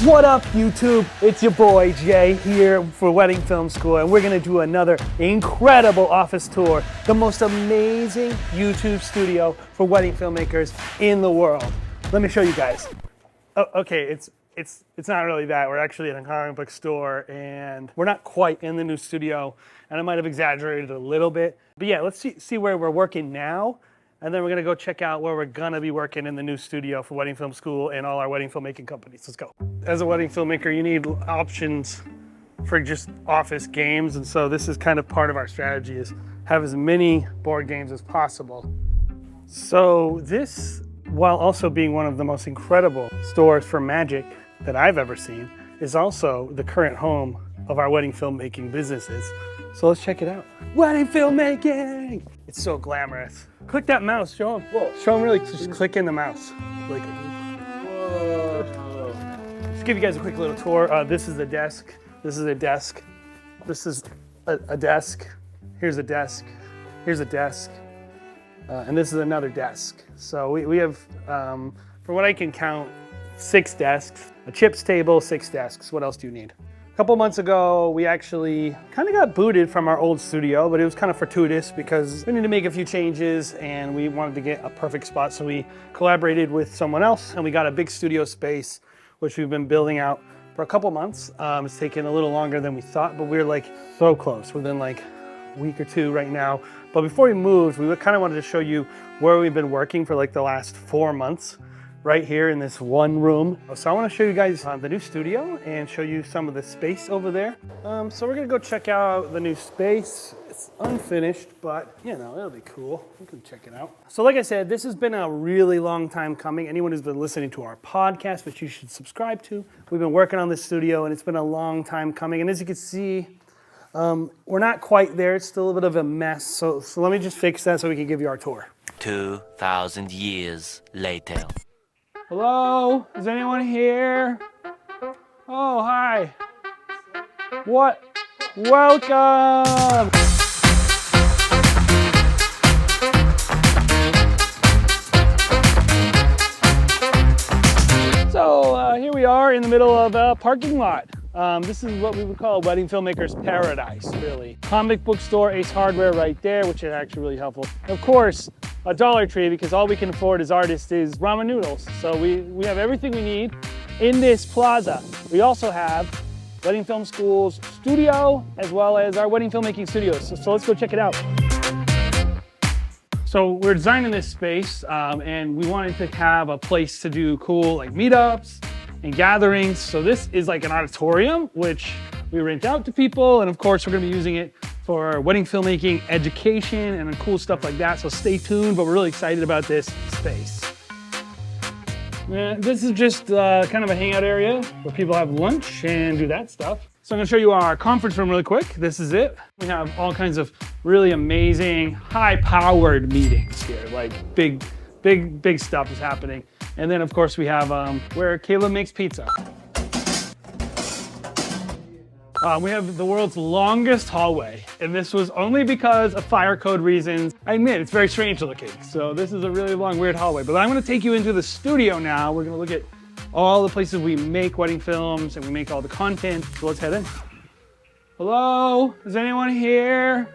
What up, YouTube? It's your boy Jay here for Wedding Film School, and we're gonna do another incredible office tour, the most amazing YouTube studio for wedding filmmakers in the world. Let me show you guys. Oh, okay, it's not really that. We're actually in a comic book store, and we're not quite in the new studio, and I might have exaggerated a little bit. But yeah, let's see where we're working now, and then we're gonna go check out where we're gonna be working in the new studio for Wedding Film School and all our wedding filmmaking companies. Let's go. As a wedding filmmaker, you need options for just office games, and so this is kind of part of our strategy, is have as many board games as possible. So this, while also being one of the most incredible stores for magic that I've ever seen, is also the current home of our wedding filmmaking businesses. So let's check it out. Wedding filmmaking! It's so glamorous. Click that mouse, show them. Whoa. Show them really, just click in the mouse. Like, whoa. Just give you guys a quick little tour. This is the desk. This is a desk. This is a desk. Here's a desk. Here's a desk. And this is another desk. So we have, from what I can count, 6 desks, a chips table, 6 desks. What else do you need? A couple months ago, we actually kind of got booted from our old studio, but it was kind of fortuitous because we needed to make a few changes and we wanted to get a perfect spot. So we collaborated with someone else and we got a big studio space, which we've been building out for a couple months. It's taken a little longer than we thought, but we're like so close, within like a week or 2 right now. But before we moved, we kind of wanted to show you where we've been working for like the last 4 months. Right here in this one room. So I want to show you guys the new studio and show you some of the space over there. So we're gonna go check out the new space. It's unfinished, but you know, it'll be cool. We can check it out. So like I said, this has been a really long time coming. Anyone who's been listening to our podcast, which you should subscribe to, we've been working on this studio and it's been a long time coming. And as you can see, we're not quite there. It's still a bit of a mess. So let me just fix that so we can give you our tour. 2,000 years later. Hello? Is anyone here? Oh, hi. What? Welcome! So here we are in the middle of a parking lot. This is what we would call a wedding filmmaker's paradise, really. Comic book store, Ace Hardware right there, which is actually really helpful. Of course, a Dollar Tree, because all we can afford as artists is ramen noodles. So we have everything we need in this plaza. We also have Wedding Film School's studio, as well as our wedding filmmaking studios. So let's go check it out. So we're designing this space, and we wanted to have a place to do cool like meetups and gatherings. So this is like an auditorium, which we rent out to people. And of course, we're gonna be using it for wedding filmmaking, education, and cool stuff like that. So stay tuned, but we're really excited about this space. This is just kind of a hangout area where people have lunch and do that stuff. So I'm gonna show you our conference room really quick. This is it. We have all kinds of really amazing, high-powered meetings here, like big stuff is happening. And then of course we have where Caleb makes pizza. We have the world's longest hallway, and this was only because of fire code reasons. I admit, it's very strange looking. So this is a really long, weird hallway, but I'm gonna take you into the studio now. We're gonna look at all the places we make wedding films and we make all the content. So let's head in. Hello, is anyone here?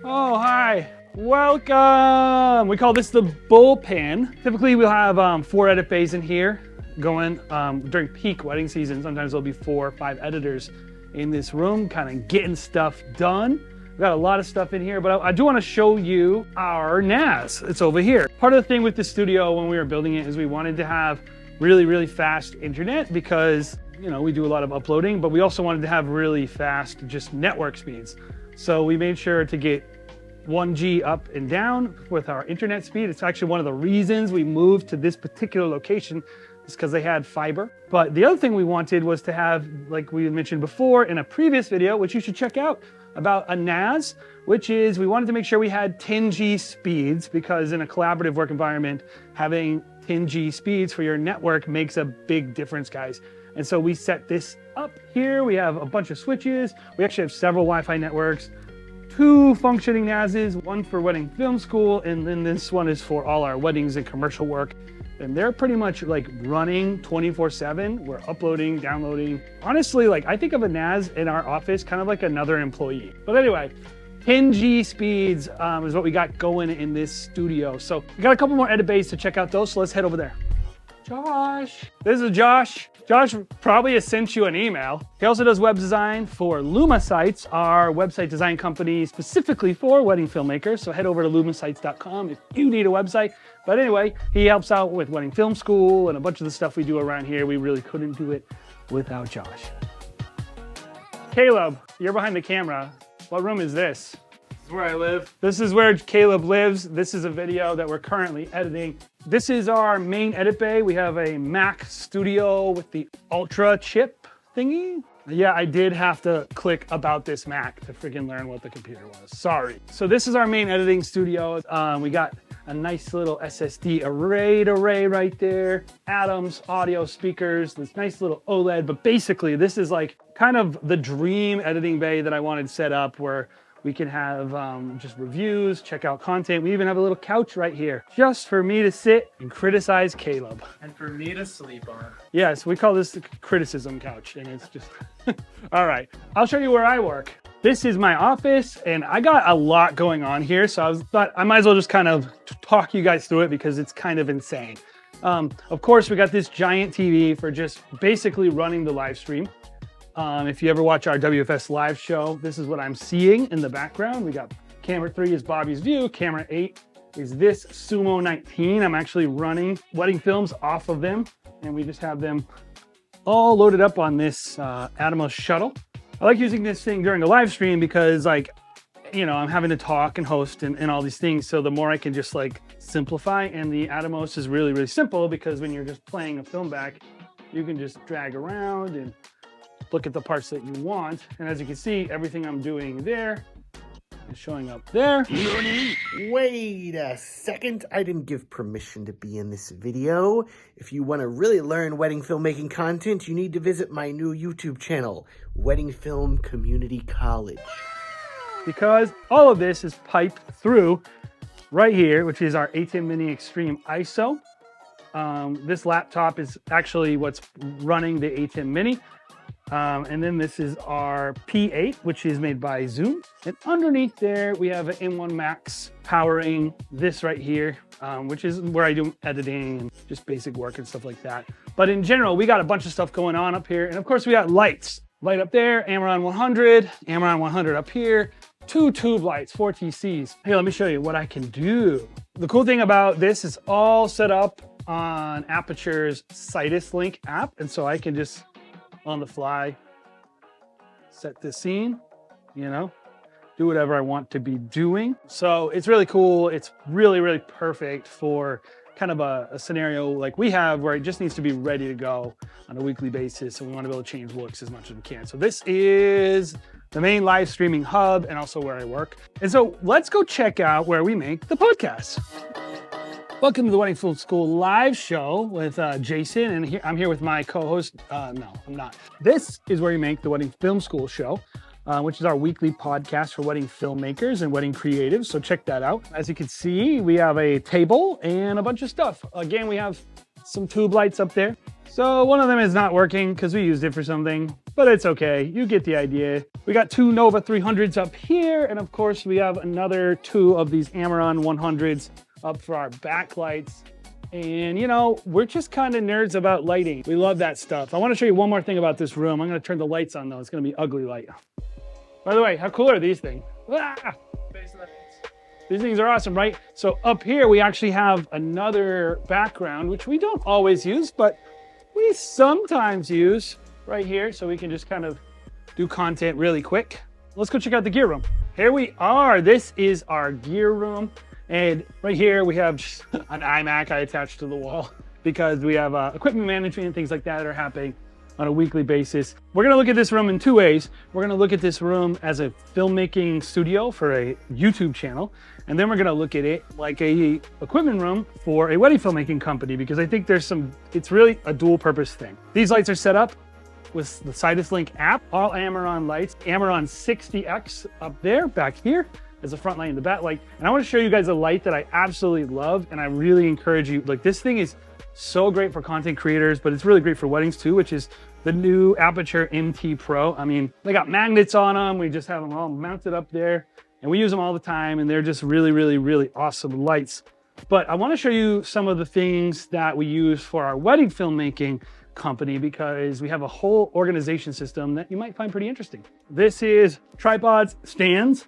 Oh, hi. Welcome! We call this the bullpen. Typically we'll have 4 edit bays in here going during peak wedding season. Sometimes there'll be 4 or 5 editors in this room kind of getting stuff done. We've got a lot of stuff in here, but I do want to show you our NAS. It's over here. Part of the thing with the studio when we were building it is we wanted to have really fast internet because, you know, we do a lot of uploading, but we also wanted to have really fast just network speeds. So we made sure to get 1G up and down with our internet speed. It's actually one of the reasons we moved to this particular location, is because they had fiber. But the other thing we wanted was to have, like we mentioned before in a previous video, which you should check out, about a NAS, which is we wanted to make sure we had 10G speeds, because in a collaborative work environment, having 10G speeds for your network makes a big difference, guys. And so we set this up here. We have a bunch of switches. We actually have several Wi-Fi networks, 2 functioning NASs, one for Wedding Film School, and then this one is for all our weddings and commercial work. and they're pretty much like running 24/7. We're uploading, downloading. Honestly, like I think of a NAS in our office kind of like another employee. But anyway, 10G speeds is what we got going in this studio. So we got a couple more edit bays to check out those, so let's head over there. Josh. This is Josh. Josh probably has sent you an email. He also does web design for LumaSites, our website design company specifically for wedding filmmakers. So head over to lumasites.com if you need a website. But anyway, he helps out with Wedding Film School and a bunch of the stuff we do around here. We really couldn't do it without Josh. Caleb, you're behind the camera. What room is this? This is where I live. This is where Caleb lives. This is a video that we're currently editing. This is our main edit bay. We have a Mac Studio with the Ultra chip thingy. Yeah, I did have to click about this Mac to freaking learn what the computer was. Sorry. So this is our main editing studio. We got a nice little SSD array right there. Atoms, audio, speakers, this nice little OLED. But basically, this is like kind of the dream editing bay that I wanted set up where we can have just reviews, check out content. We even have a little couch right here just for me to sit and criticize Caleb. And for me to sleep on. Yes, we call this the criticism couch, and it's just, all right. I'll show you where I work. This is my office, and I got a lot going on here, so I thought I might as well just kind of talk you guys through it because it's kind of insane. Of course, we got this giant TV for just basically running the live stream. If you ever watch our WFS live show, this is what I'm seeing in the background. We got camera 3 is Bobby's view. Camera 8 is this Sumo 19. I'm actually running wedding films off of them, and we just have them all loaded up on this Atomos shuttle. I like using this thing during a live stream because, like, you know, I'm having to talk and host and all these things. So the more I can just like simplify, and the Atomos is really, really simple because when you're just playing a film back, you can just drag around and look at the parts that you want. And as you can see, everything I'm doing there is showing up there. Wait a second, I didn't give permission to be in this video. If you want to really learn wedding filmmaking content, you need to visit my new YouTube channel, Wedding Film Community College. Because all of this is piped through right here, which is our ATEM Mini Extreme ISO. This laptop is actually what's running the ATEM Mini. And then this is our P8, which is made by Zoom. And underneath there, we have an M1 Max powering this right here, which is where I do editing and just basic work and stuff like that. But in general, we got a bunch of stuff going on up here. And of course, we got lights. Light up there, Amaran 100, Amaran 100 up here, 2 tube lights, 4 TCs. Here, let me show you what I can do. The cool thing about this is all set up on Aperture's Cytus Link app. And so I can just on the fly set this scene, you know, do whatever I want to be doing. So it's really cool. It's really, really perfect for kind of a scenario like we have where it just needs to be ready to go on a weekly basis, and we want to be able to change looks as much as we can. So this is the main live streaming hub and also where I work. And so let's go check out where we make the podcast. Welcome to the Wedding Film School live show with Jason, and I'm here with my co-host. No, I'm not. This is where we make the Wedding Film School show, which is our weekly podcast for wedding filmmakers and wedding creatives. So check that out. As you can see, we have a table and a bunch of stuff. Again, we have some tube lights up there. So one of them is not working because we used it for something, but it's okay. You get the idea. We got 2 Nova 300s up here, and of course we have another 2 of these Amaran 100s up for our backlights. And you know, we're just kind of nerds about lighting. We love that stuff. I want to show you one more thing about this room. I'm going to turn the lights on though. It's going to be ugly light. By the way, how cool are these things? Ah! These things are awesome, right? So up here, we actually have another background, which we don't always use, but we sometimes use right here. So we can just kind of do content really quick. Let's go check out the gear room. Here we are. This is our gear room. And right here, we have just an iMac I attached to the wall because we have equipment management and things like that are happening on a weekly basis. We're gonna look at this room in 2 ways. We're gonna look at this room as a filmmaking studio for a YouTube channel. And then we're gonna look at it like a equipment room for a wedding filmmaking company, because I think it's really a dual purpose thing. These lights are set up with the Cytus Link app, all Amaran lights, Amaran 60X up there, back here, as the front light and the back light. And I want to show you guys a light that I absolutely love, and I really encourage you, like, this thing is So great for content creators, but it's really great for weddings too, which is the new Aperture MT Pro. I mean, they got magnets on them. We just have them all mounted up there and we use them all the time, and they're just really, really, really awesome lights. But I want to show you some of the things that we use for our wedding filmmaking company, because we have a whole organization system that you might find pretty interesting. This is tripods, stands,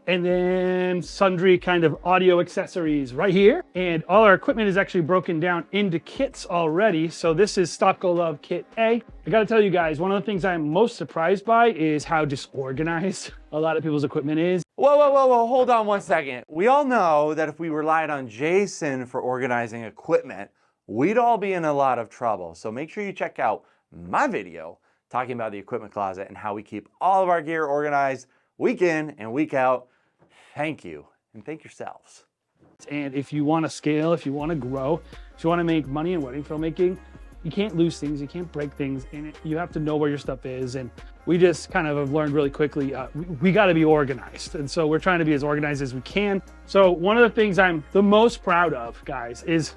and then sundry kind of audio accessories right here. And all our equipment is actually broken down into kits already. So this is StopGoLove Kit A. I gotta tell you guys, one of the things I'm most surprised by is how disorganized a lot of people's equipment is. Whoa, hold on one second. We all know that if we relied on Jason for organizing equipment, we'd all be in a lot of trouble. So make sure you check out my video talking about the equipment closet and how we keep all of our gear organized week in and week out. Thank you, and thank yourselves. And if you want to scale, if you want to grow, if you want to make money in wedding filmmaking, you can't lose things, you can't break things, and you have to know where your stuff is. And we just kind of have learned really quickly, we got to be organized. And so we're trying to be as organized as we can. So one of the things I'm the most proud of, guys, is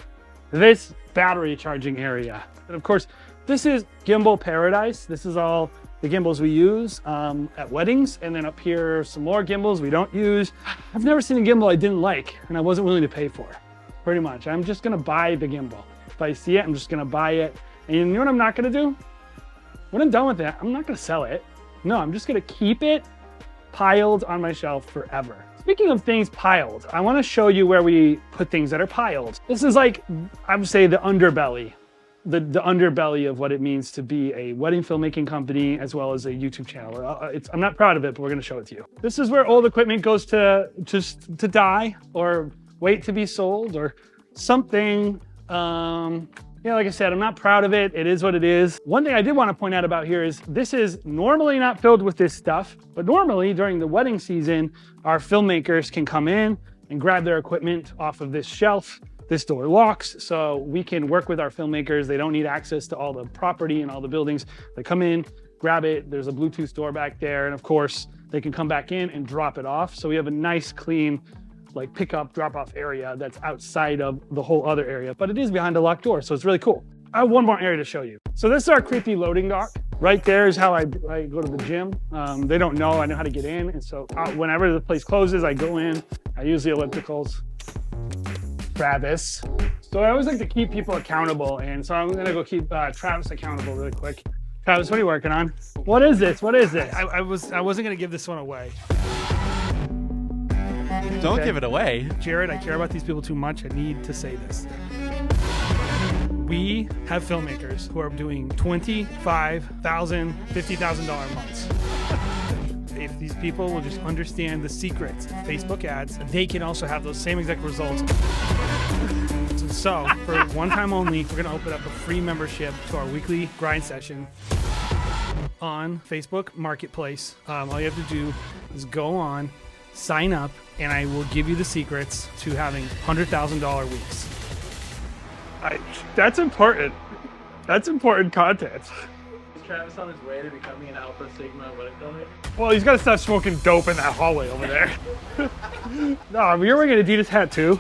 this battery charging area. And of course, this is gimbal paradise. This is all the gimbals we use at weddings. And then up here, some more gimbals we don't use. I've never seen a gimbal I didn't like and I wasn't willing to pay for, pretty much. I'm just gonna buy the gimbal. If I see it, I'm just gonna buy it. And you know what I'm not gonna do? When I'm done with it, I'm not gonna sell it. No, I'm just gonna keep it piled on my shelf forever. Speaking of things piled, I wanna show you where we put things that are piled. This is like, I would say, the underbelly. The underbelly of what it means to be a wedding filmmaking company as well as a YouTube channel. I'm not proud of it, but we're gonna show it to you. This is where old equipment goes to just to die or wait to be sold or something. Yeah, like I said, I'm not proud of it. It is what it is. One thing I did want to point out about here is this is normally not filled with this stuff, but normally during the wedding season, our filmmakers can come in and grab their equipment off of this shelf. This door locks, so we can work with our filmmakers. They don't need access to all the property and all the buildings. They come in, grab it. There's a Bluetooth door back there. And of course, they can come back in and drop it off. So we have a nice, clean, like pickup, drop off area that's outside of the whole other area, but it is behind a locked door. So it's really cool. I have one more area to show you. So this is our creepy loading dock. Right there is how I go to the gym. They don't know I know how to get in. And so whenever the place closes, I go in, I use the ellipticals. Travis. So I always like to keep people accountable, and so I'm gonna go keep Travis accountable really quick. Travis, what are you working on? What is this? What is this? I wasn't gonna give this one away. Don't Okay. give it away. Jared, I care about these people too much. I need to say this. We have filmmakers who are doing $25,000, $50,000 months. If these people will just understand the secrets of Facebook ads, they can also have those same exact results. So, for one time only, we're gonna open up a free membership to our weekly grind session on Facebook Marketplace. All you have to do is go on, sign up, and I will give you the secrets to having $100,000 weeks. That's important. That's important content. Is Travis on his way to becoming an Alpha Sigma wedding filmmaker? Well, he's got to stop smoking dope in that hallway over there. No, you're wearing an Adidas hat too.